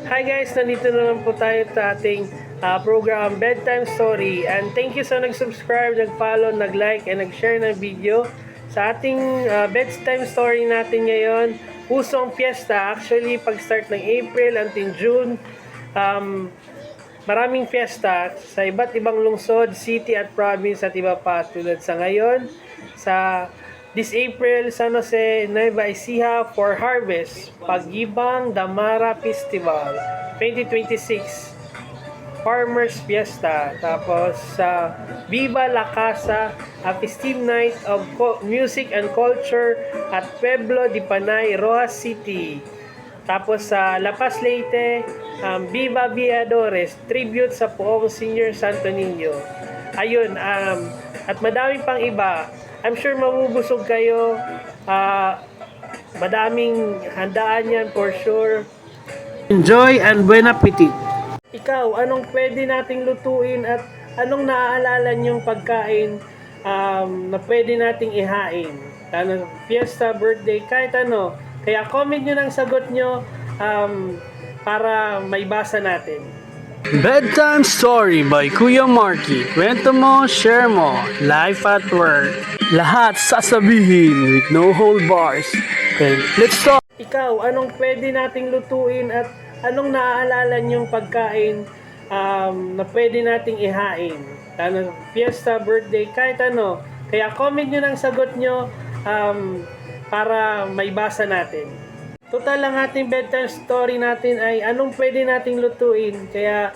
Hi guys, nandito naman po tayo sa ating program Bedtime Story, and thank you sa nag-subscribe, nag-follow, nag-like, and nag-share ng video sa ating bedtime story natin ngayon. Pusong Fiesta. Actually, pag-start ng April until June, maraming fiesta sa iba't ibang lungsod, city at province at iba pa. Tulad sa ngayon, sa this April, San Jose, Nueva Ecija for Harvest, Pagibang Damara Festival 2026, Farmers Fiesta. Tapos sa Viva La Casa, a festive night of music and culture at Pueblo de Panay, Rojas City. Tapos sa La Paz, Leyte, Viva Viadores, tribute sa Poong Senior Santo Niño. Ayun, at madami pang iba. I'm sure mabubusog kayo. Madaming handaan yan for sure. Enjoy and buen appetit. Ikaw, anong pwede nating lutuin at anong naaalala niyong pagkain na pwede nating ihain? Fiesta, birthday, kahit ano. Kaya comment nyo ng sagot nyo para maibasa natin. Bedtime Story by Kuya Marky. Kwento mo, share mo. Life at work. Lahat sasabihin with no hold bars. Okay, let's start. Ikaw, anong pwede nating lutuin at anong naaalala niyong pagkain na pwede nating ihain? Fiesta, birthday, kahit ano. Kaya comment nyo ng sagot nyo para maibasa natin. Total lang ating bedtime story natin ay anong pwede nating lutuin. Kaya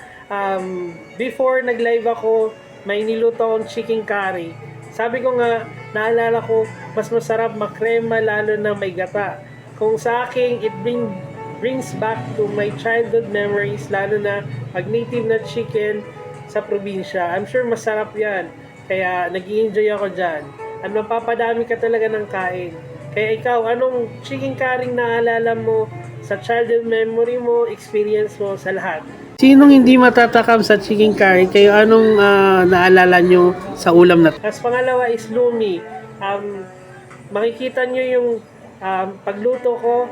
before nag-live ako, may niluto akong chicken curry. Sabi ko nga, naalala ko, mas masarap makrema lalo na may gata. Kung sa akin, it brings back to my childhood memories, lalo na pag native na chicken sa probinsya. I'm sure masarap yan. Kaya nag-i-enjoy ako dyan. At mapapadami ka talaga ng kain. Kaya ikaw, anong chicken curry naalala mo sa childhood memory mo, experience mo sa lahat? Sinong hindi matatakam sa chicken curry? Kayo anong naalala nyo sa ulam na? As pangalawa is lumi. Makikita nyo yung pagluto ko,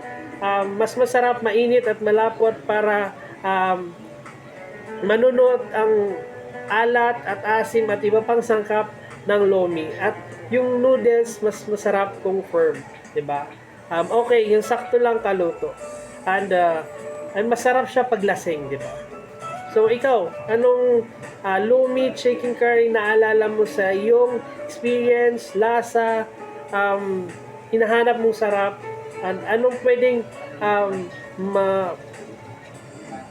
mas masarap, mainit at malapot para manunot ang alat at asim at iba pang sangkap ng lomi. At yung noodles mas masarap kung firm, 'di ba? Okay, yung sakto lang kaluto. And masarap siya paglasing, 'di ba? So ikaw, anong lomi chicken curry naalala mo sa iyong experience, lasa, hinahanap mong sarap, and anong pwedeng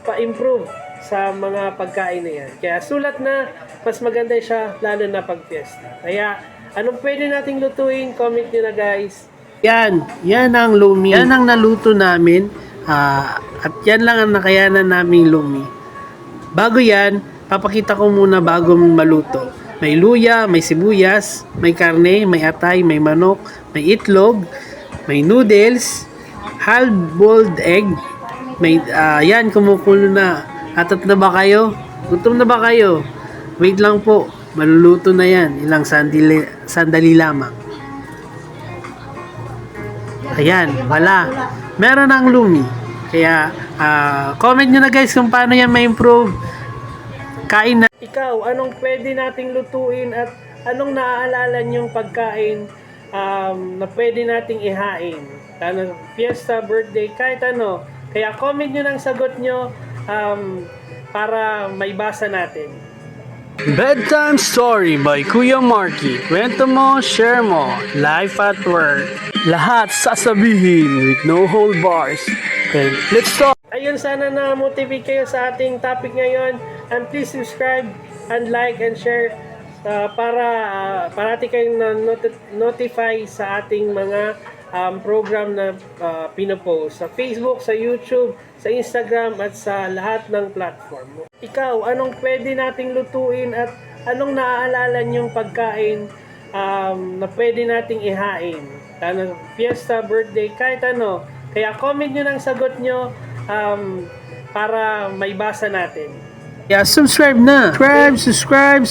pa-improve sa mga pagkain na yan? Kaya sulat na, mas maganda siya lalo na pag fiesta. Kaya anong pwede nating lutuin? Comment nyo na guys. Yan ang lumi. Yan ang naluto namin. At yan lang ang nakayanan naming lumi. Bago yan, papakita ko muna bago maluto. May luya, may sibuyas, may karne, may atay, may manok, may itlog, may noodles, half-boiled egg. May, yan, kumukulo na. Atat na ba kayo? Gutom na ba kayo? Wait lang po. Maluluto na yan. Ilang sandali lamang. Ayan, wala. Meron ang lumi. Kaya, comment nyo na guys kung paano yan ma-improve. Kain na. Ikaw, anong pwede nating lutuin at anong naaalala nyong pagkain na pwede nating ihain? Fiesta, birthday, kahit ano. Kaya comment nyo ng sagot nyo para maibasa natin. Bedtime Story by Kuya Marky. Kwento mo, share mo. Life at work. Lahat sasabihin with no hold bars. Okay, let's start. Ayun, sana na-motivate kayo sa ating topic ngayon. And please subscribe and like and share para parati kayong notify sa ating mga program na pinopost sa Facebook, sa YouTube, sa Instagram at sa lahat ng platform. Ikaw, anong pwede nating lutuin at anong naaalala nyong pagkain na pwede nating ihain? Fiesta, birthday, kahit ano. Kaya comment nyo ng sagot nyo para maibasa natin. Yeah, subscribe na. Subscribe.